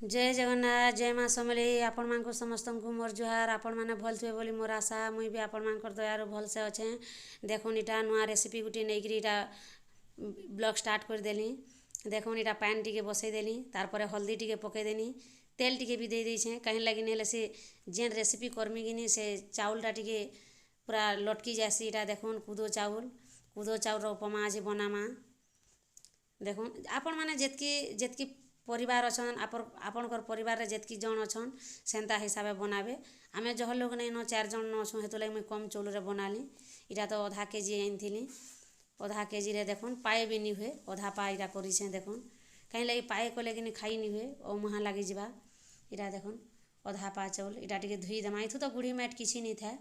जय जगन्नाथ जय माँ समलेई आपण मानक समस्त को मोर जुहार। आपण मैंने भल थे बोली मोर आशा मुई भी आपण मानकर दयार भलसे अच्छे। देखुन इटा नुआ रेसिपी गुटे नहीं इटा ब्लॉग स्टार्ट कर देली। देखुन इटा पैन टिके बसईदेली तार हल्दी टिके पकईदेनी तेल टिके भी दे देछे कहीं लगी नहीं से जेन रेसिपी करमी कि से चाउलटा टिके पूरा लटकी जासी। इटा देखुन कुदो चाउल उपमा आज बनामा। देखुन आपण मैंने जेतकी जेतकी परिवार अच्छन आपणकर परिवार जेतकी जन अच्छन सेंता हिसाब बनाबे। आमे जह लोग नहीं न 4 जन न अच्छुँ हेतु लगी मुई कम चाउल रे बनाली। इटा तो आधा केजी आनी आधा केजी रे देखुन पाए भी नहीं हुए आधा पा इटा करी देखुन कहीं लगी पाए कले कि खाई नहीं हुए और मुहाँ लगी जा। इटा देखुन आधा पा चाउल इटा टिके धुई देमा। इथु तो गुड़ी मैट किसी नहीं था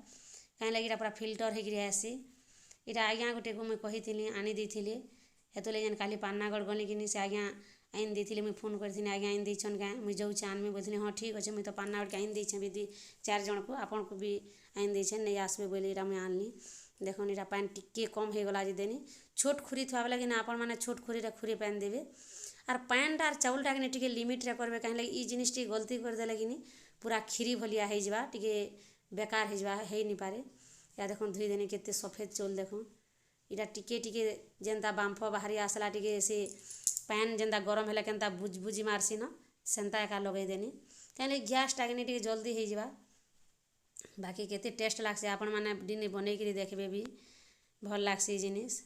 कहीं लगी पूरा फिल्टर होकर आसी। इटा आज्ञा गोटे को मुई कही आनी दी हेतु लगे काली पानागढ़ गली कि से आज्ञा आईन दी मुई फोन करी आज्ञा आईन देछन क्या मुई जाऊँ आनमी बोली हाँ ठीक अच्छे मुई तो पानागढ़ के आईन देछे भी 4 जन को आपन को भी आईन देछे नहीं आसबे बोली इटा मुई आनली। देखुन इटा पान टिके कम हो गला देनी छोट खुरी थुआ लगे ना आपण मैंने छोट खुरी खुरी पान देवे और पैनटा और चाउलटा कि टिके लिमिट रे करबे कहीं लगी जिनिस टी गलती करदेले कि पूरा खीरी भलिया हो जा टिके बेकार हो जा हो नहीं पारे। या देखुन धुई देनी केते सफेद चाउल देखुन इटा टिके टिके जेनता बांफ बाहरी आसला टिके से पैन जेनता गरम है केनता बुझी मारसी न सेंता एका लगेदेनी कहीं गैस टाइम टिके जल्दी हो जा। बाकी केते टेस्ट लागसे आपण मैंने दिने बनईकरी देखबे भी भल लागसी जिनिस।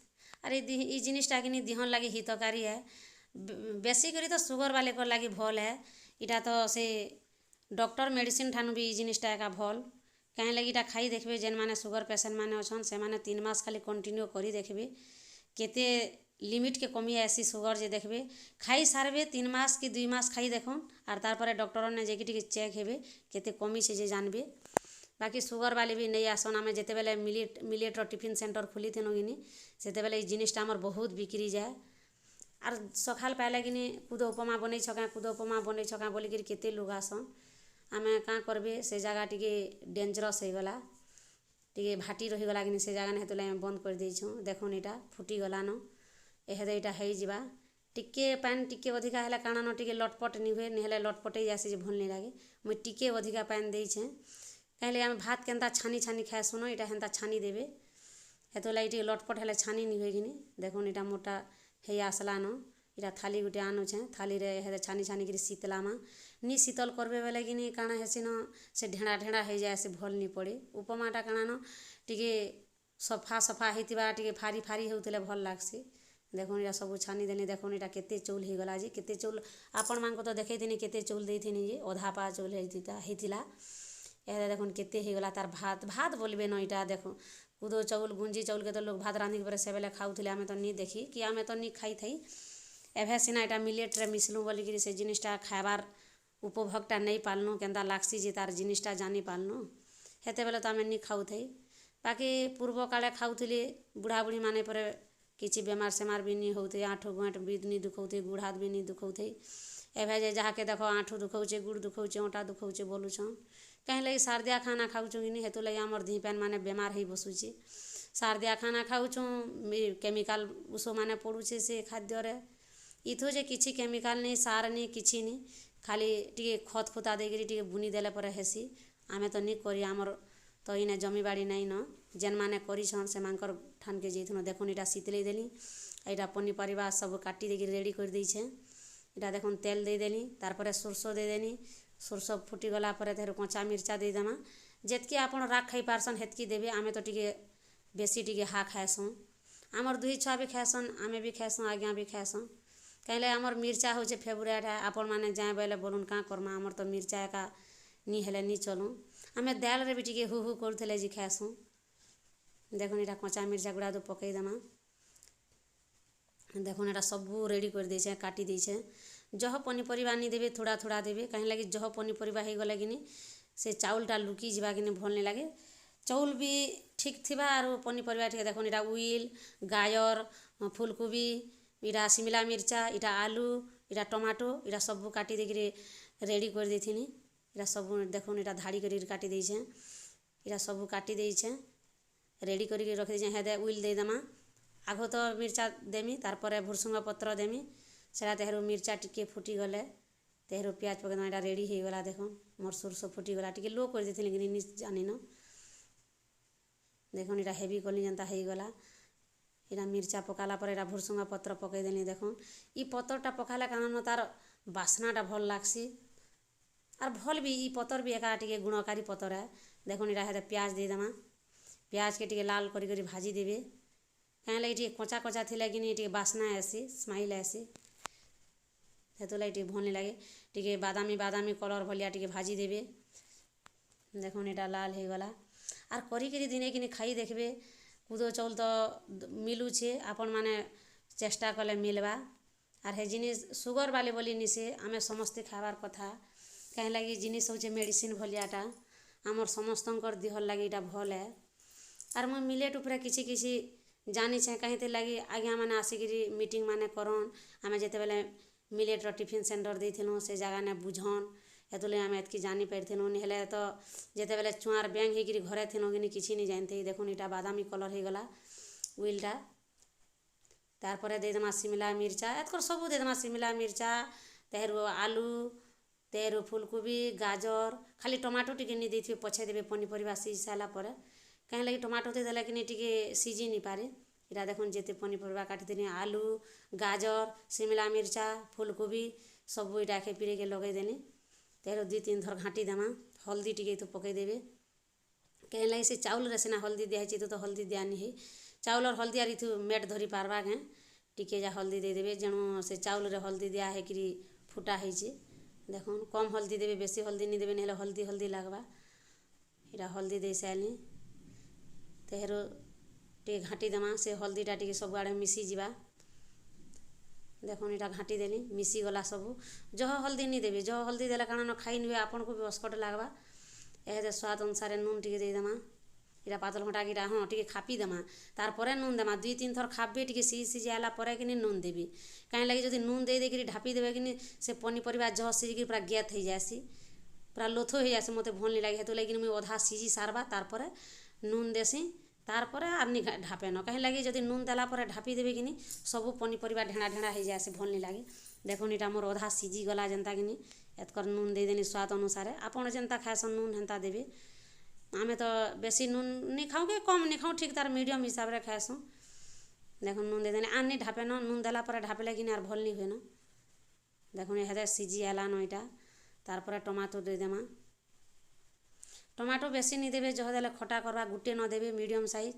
अरे ई जिनिसटा कि दिहन लगी हितकारी है बेसी करी तो सुगर वाले को लगी भल है। इटा तो से डॉक्टर मेडिसिन ठानु भी जिनिसटा एका भल कहीं लगी इटा खाई देखबे जेन माने सुगर पेसेंट माने अच्छन से माने 3 मास खाली कंटिन्यू करी देखबे केते लिमिट के कमी आसी सुगर जे देखबे खाई सारबे 3 मास कि 2 मास खाई देखुन और तार डॉक्टर ने जेकि टिके चेक हेबे केते कमी से जे जानबे। बाकी सुगर वाले भी नहीं आसन आम जिते बेले मिलेटर टिफिन सेंटर खोली थी कि से बेले जिनिसटा आमर बहुत बिक्री जाए। और सकाल पाइले कि कूद उपमा बन छका कूद उपमा बन छका बोलिक केते लोग आसन आम क्या करबे से जगह टी डेंजरस हो गला टी भाटी रहीगला कि से जगह हेतु आम बंद कर देछुँ। देखुन इटा फुटीगलान एहेदे इटा हो टिके पान टिके अधिका है काण न टिके लटपट नहीं हुए नहीं लटपटे जासी भल नहीं लगे मुई टिके अधिका पान देछे कहीं आम भात केनता छानी छानी खाए सुनो इटा हेन्ता छानी देवे हेतु लगे टे लटपट हेल्ले छानी नहीं हुए कि देखुन इटा मोटा हे आसलान इटा थाली गुटे आनुछे थाली रे हे छानी छानी कर शीतलामा नी शीतल करबे बेले कि काଣା हेसी न से ढेड़ा ढेड़ा हो जाए से भल नहीं पड़े उपमाटा काଣା न टिके सफा सफा होता टिके फारी फारी होते भल लागसी। देखुन इटा सब छानी देनी देखुन इटा केते चौल हो गला जे केते चौल आपण मान को तो देखई केते चौल देथीनि जे आधा पा चौल होता यह देखुन केते हो गला तार भात भात बोलबे न इटा देखो कूदो चाउल गुंजी चाउल के तो लोग भात रांधिक पर से बेले खाऊले आम तो नहीं देखी कि आम तो नहीं खाई थी एभे सीना इटा मिलेट्रे मिसलूँ बोलिक से जिनिसटा खाइबार उपभोगटा नहीं पालनु केन्ता लागसी जे तार जिनिसटा जानी पालनु हेते बेले तो आम नहीं खाऊ थी। बाकी पूर्व काले खाऊले बुढ़ा बुढ़ी माने पर किसी बेमार सेमार भी नहीं होते आँठू गाँठ भी नहीं दुखौते गुड़ हाथ भी नहीं दुखौते एभे जे जहाँ के देखो आँठू दुखौचे गुड़ दुखौचे ओंटा दुखौचे बोलुछन कहीं लगी सारदिया खाना खाऊँ कि हेतु लगे आमर धी पैन माने बेमार हो बसुचे सारदिया खाना खाऊँ केमिकाल उस माने पड़ुचे से खाद्य इथु जे किसी केमिकाल नहीं सार नहीं किसी नहीं खाली टी खत खुता देकर टी बुनी देले पर हेसी आमे तो नहीं करी आमर तो इने जमी बाड़ी नहीं न जेन माने करिछन से मानकर ठान के जेथुन देखुन इटा शीतले देली एटा पनीपरिया सब काटी देकर रेडी कर देछे इटा देखुन तेल दे देली तार सोरसो दे देनी सोरसो फुटीगला कंचा मिर्चा देदेमा जेतकी आपन राग खाई पारसन हेतकी देवे आमे तो टिके बेसी टिके हा खाएसुँ आमर 2 छुआ भी खाएसन आमे भी खाएसुँ आज्ञा भी खाएसन कहीं आमर मिर्चा हो फेवरेट है आपण मैंने जाए बोले बोलून क्या करमा आमर तो मिर्चा का नहीं हेले नहीं चलूँ आम दाल रे भी टिके हु हु करुले जी खाएसुँ। देखुन इटा कंचा मिर्चा गुड़ा दो पकईदेमा देखुन इटा सबू रेडी कर देछे काटी देछे जह पनीपरिया नहीं देवे थोड़ा थोड़ा देवे कहीं लगे जह पनीपरिया हो गले कि से चाउलटा लुकी जावा कि भल नहीं लगे चाउल भी ठीक थिबा और पनीपरिया ठीक देखुन इटा उइल गाजर फूलकोबी इटा शिमला मिर्चा इटा आलू इटा टमाटो इटा सबू काटी देकर रेडी कर देथिनी इटा सबू देखुन इटा धाड़ी कर काटी देछे इटा सबू काटी देछे रेडी कर रखी देछे हेदे उइल देदेमा आगो तो मिर्चा देमी तार भुरसुंगा पत्र देमी सेटा तेहरू मिर्चा टिके फुटी गले तेहरो प्याज पकेदेमा एटा रेडी हो गला। देखो मोर सोरसो फुटीगला टिके लो कर देथिले कि नि जानिन। देखो एटा हेवी कली जेनता हो गला। एटा मिर्चा पकाला पर एटा भुरसुंगा पत्र पकईदेली। देखो ई पतरटा पकाले कारण तार बास्नाटा भल लागसी आर भल भी ई पतर भी एका टिके गुणकारी पतर है। देखो एटा हेदे प्याज देदेमा। प्याज के टिके लाल करी करी भाजी देबे कहीं लगे टिके कचा कचा थिले कि टिके बास्ना आसी स्माइल आसी हेतु लगे टिके भल नहीं लगे। टिके बादामी बादामी कलर भलिया टिके भाजी देबे। देखो एटा लाल हो गला आर करी करी दिने कि खाई देखबे। कुदो चाउल तो मिलुछे आपण माने चेष्टा कले मिलवा आर हे जिनिस सुगर वाले बोली निसे आमे समस्ते खाबार कथा कहीं लगी जिनिस होचे मेडिसिन भलियाटा आमर समस्तंकर दिहर लगी इटा भल है। आर मैं मिलेट उपरे किछि किछि जानी छे कहीं लगी आज्ञा मैंने आसिकी मीटिंग माने करन आमे जेते बेले मिलेट टिफिन सेंटर देथिलु से जगह ने बुझन हेतुले आमे एतकी जानी पारथिलु निहले तो जेते बेले चुआर बैंग हेकिरी घरे थिनु कि किछि नहीं जानते। देखुन इटा बादामी कलर हो गला उइलटा तारपरे देदेमा शिमला मिर्चा एतकर सबू देदेमा शिमला मिर्चा तेहरु आलू तेहरु फूलकोबी गाजर खाली टमाटो टिके नहीं देथिबे पछे देबे पनीपरिया सीझ सारा पर कहीं लगी टमाटो दे देला कि टिके सीझी नहीं पारे। इटा देखुन जेते पनीपरिया काटिदेनी आलू गाजर शिमला मिर्चा फूलकोबी सबू इटा खेपिरे के लगे देनी। तेहरु 2-3 थर घाटी देमा हल्दी टिके तो पकई देबे कहीं लगी से चाउल रे सिना हल्दी दिया तो हल्दी दिया नहीं है चाउल और हल्दी आर मेट धरी पारबा के टिके जा हल्दी दे देबे जेणु से चाउल रे हल्दी दिया है कि फुटा है। देखो कम हल्दी देबे बेसी हल्दी नहीं देबे नहीं हल्दी हल्दी लगवा। इटा हल्दी दे सारी तेहरु टे घाटी देमा से हल्दीटा टिके सब आड़े मिसी जीवा। देखो इटा घाटी देली मिसी गला सबू जह हल्दी नहीं देबे जह हल्दी देला कारण खाई निबे आपन को भी अस्कट लगवा। एदे स्वाद अनुसार नून टिके दे देमा इटा पातल घंटा गिरा हाँ टिके खापी देमा तारपरे नून देमा 2-3 थर खाबे टिके सीझी आला परे कि नून देबी कहीं लगी जदि नून दे देकरी ढापी देबे कि से पनीपरिया जह सीझी पूरा गैत हो जासी पूरा लोथो हो जासी मते भल नहीं लगे हेतु लगी मुई अधा सीझी सारबा तारपरे नून देसी तारपरे आर नि ढापे न कहीं लगी जदि नून देला परे ढापी देबे कि सबू पनीपरिया ढेड़ा ढेड़ा हो जासी भल नहीं लगे। देखो इटा मोर अधा सीझी गला जेनता कि एतकर नून दे देनी स्वाद अनुसार आपन जेनता खाएसन नून हेन्ता देबे। आमे तो बेसी नून नहीं खाऊँ कि कम नहीं खाऊँ ठीक तार मीडियम हिसाब रे खाएसुँ। देखो नून दे देने आर नहीं ढापे न नून देला पर ढापे कि आर भल नहीं हुए न। देखो हेदे सीझी आला न इटा तारपरे टमाटो दे देमा टमाटो बेसी नहीं देबे जह देले खटा करवा गुटे न देबे मीडियम साइज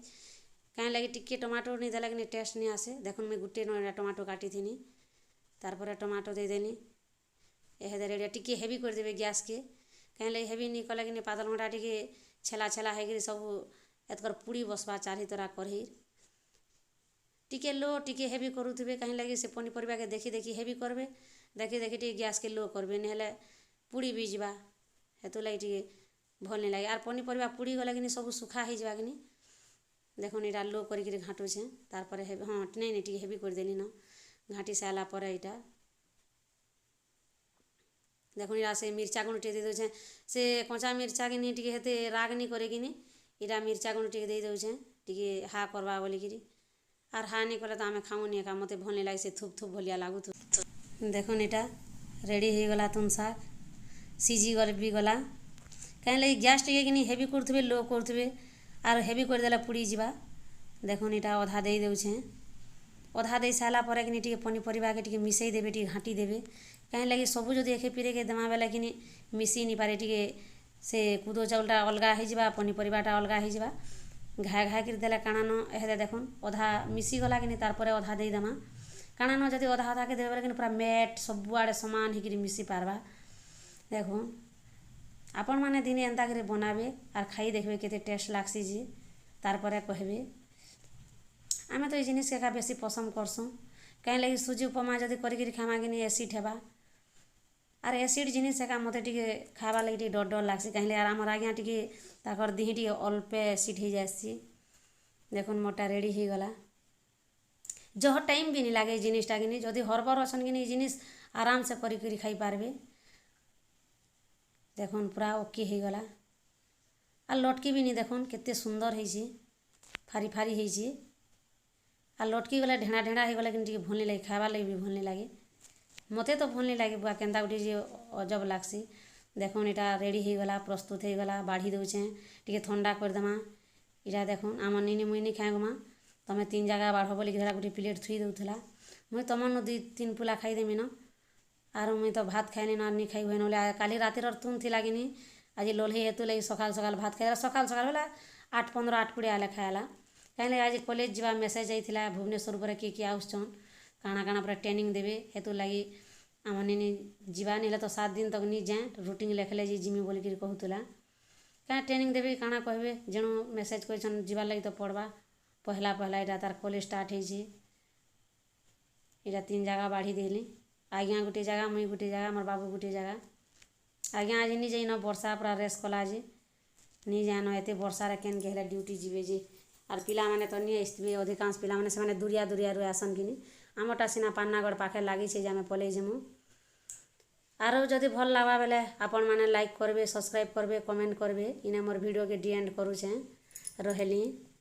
कहीं लगी टिके टमाटो नहीं देला कि टेस्ट नहीं आसे। देखो मैं गुटे न टमाटो काटी थी तारपरे टमाटो दे देनी हेदे रेडिया टिके हेवी कर देबे गैस के कहीं लगी हेवी नहीं कले कि पातल घंटा टिके छेला छेला है सब एतकर पूरी बसवा चारी तरह कढ़ी टिके लो टिके हेवी करुवे कहीं लगी से पनीपरिया के देखी देखी हेवी करबे देखी देखी टिके गैस के लो करबे नहीं पूरी बीजवा हेतु लगी टिके भल नहीं लगे। आर पनीपरिया पूरी गले कि सब सुखा हो जावा कि देखो इटा लो करी घाटुछे तारपरे हाँ नहीं नहीं टिके हेवी कर देली न घाटी सारा पर इटा देखो इटा से मिर्चा गुण टे दे दे से कचा मिर्चा कि टिके हेते राग नहीं करे कि इटा मिर्चा गुण टिके दे दे टिके हा करवा बोलिकी आर हा नहीं कले तो आम खाऊनी एका मत भल नहीं लगे से थुप थुप भलिया लागू देखो इटा रेडी हो गला तुम शाग सीझी गल भी गला कहीं लगी गैस टिके कि हेवी करुवे लो करुवे आर हेवी करदेला पुड़ी जीवा। देखो इटा अधा दे दे अधा दे सारा पर कि टिके पनीपरिया के टिके मिसई देबे टिके घाटी देबे कहीं लगी सबू जदि एके पीरे के देमा बेला कि मिसी नहीं पारे टिके से कुदो चाउलटा अलगा हो जावा पनीपरियाटा अलगा हो जावा घाए घाए कर देला काना न हेदे देखो अधा मिसी गला कि तारपरे अधा दे देमा काना न जदि अधा अधा के देबे कि पूरा मेट सबू आड़े समान होकर मिसी पारबा। देखो आपण माने दिने एंता करे बनाबे आर खाई देखबे केते टेस्ट लागसी जी तारपरे कहबे। आमे तो ये जिनिस के बेसी पसंद करसुँ कहीं लगी सुजी उपमा जदि करी खामा कि एसिड हेबा आर एसिड जिनिस एका मते टिके खावा लगी टिके डर डर लागसी कहीं आर आमर आज्ञा टिके ताकर दिही टिके अल्पे एसिड हो जासी। देखो मोटा रेडी हो गला जह टाइम भी नहीं लगे जिनिसटा कि जदि हरबर अछन कि जिनिस आराम से करी खाई पारबे। देखो पूरा ओके हो गला आ लटकी भी नहीं देखो केते सुंदर है फारी फारी है आ लटकी गला ढेड़ा ढेड़ा हो गला कि भल नहीं लगे खावा लगे भी भल नहीं लगे। ମତେ ତ ଭଲ୍ ନି ଲାଗେ ବୁଆ କେନ୍ତା ଗୁଟେ ଯେ ଅଜବ ଲାଗ୍ସି। ଦେଖୁନ୍ ଇଟା ରେଡ଼ି ହେଇଗଲା, ପ୍ରସ୍ତୁତ ହେଇଗଲା, ବାଢ଼ି ଦଉଛେଁ, ଟିକେ ଥଣ୍ଡା କରିଦେମା। ଇଟା ଦେଖୁନ୍ ଆମର୍ ନିନି ମୁଇଁ ନି ଖାଏଁମା, ତମେ 3 ଜାଗା ବାଢ଼ ବୋଲିକି ଧରା ଗୁଟେ ପ୍ଲେଟ୍ ଥୁଇ ଦଉଥିଲା। ମୁଇଁ ତମର୍ନୁ 2-3 ପୁଲା ଖାଇଦେମି ନ। ଆରୁ ମୁଇଁ ତ ଭାତ୍ ଖାଏନି ନ, ଆର୍ ନି ଖାଇ ହୁଏ ନ ବଏଲେ କାଲି ରାତିର ତୁନ୍ ଥିଲା କିନି, ଆଜି ଲୋଲ୍ହେଇ ହେଥିର୍ଲାଗି ସକାଲ୍ ସକାଲ୍ ଭାତ୍ ଖାଇଦେଲା। ସକାଲ୍ ସକାଲ୍ ବେଲେ 8:15 8:20 ହେଲେ ଖାଏଲା। କାହିଁକି ଆଜି କଲେଜ୍ ଯିବା ମେସେଜ୍ ଆଇଥିଲା ଭୁବନେଶ୍ୱର ପରେ କିଏ ଆସୁଛନ୍, କାଣା କାଣା ପୁରା ଟ୍ରେନିଂ ଦେବେ। ହେଥିର୍ ଲାଗି ଆମର୍ ନିନି ଯିବା ନି ହେଲେ ତ 7 ଦିନ୍ ତକ୍ ନି ଯାଏଁ, ରୁଟିନ୍ ଲେଖ୍ଲେ ଯେ ଯିମି ବୋଲିକିରି କହୁଥିଲା। କାଣା ଟ୍ରେନିଂ ଦେବେ କାଣା କହେବେ, ଯେଣୁ ମେସେଜ୍ କରିଛନ୍ ଯିବାର୍ ଲାଗି ତ ପଡ଼୍ବା। ପହେଲା ପହେଲା ଇଟା ତାର୍ କଲେଜ୍ ଷ୍ଟାର୍ଟ ହେଇଛେ। ଇଟା 3 ଜାଗା ବାଢ଼ି ଦେଲି। ଆଜ୍ଞା ଗୁଟେ ଜାଗା, ମୁଇଁ ଗୁଟେ ଜାଗା, ଆମର୍ ବାବୁ ଗୁଟେ ଜାଗା। ଆଜ୍ଞା ଆଜି ନି ଯାଇନ, ବର୍ଷା ପୁରା ରେସ୍ କଲା ଯେ ନି ଯାଏନ, ଏତେ ବର୍ଷାରେ କେନ୍କେ ହେଲେ ड्यूटी ଯିବେ ଯେ। ଆର୍ ପିଲାମାନେ ତ ନି ଆସିଥିବେ, ଅଧିକାଂଶ ପିଲାମାନେ ସେମାନେ ଦୁରିଆ ଦୁରିଆରୁ ଆଏସନ୍ କିନି। ଆମର୍ଟା ସିନା ପାନ୍ନାଗଡ଼ ପାଖେ ଲାଗିଛେ ଯେ ଆମେ ପଲେଇ ଯିମୁ। ଆରୁ ଯଦି ଭଲ୍ ଲାଗ୍ବା ବେଲେ ଆପଣମାନେ ଲାଇକ୍ କର୍ବେ, ସବସ୍କ୍ରାଇବ୍ କର୍ବେ, କମେଣ୍ଟ କର୍ବେ। ଇନେ ମୋର୍ ଭିଡ଼ିଓକେ ଡ଼ି ଏଣ୍ଡ୍ କରୁଛେଁ, ରହେଲି।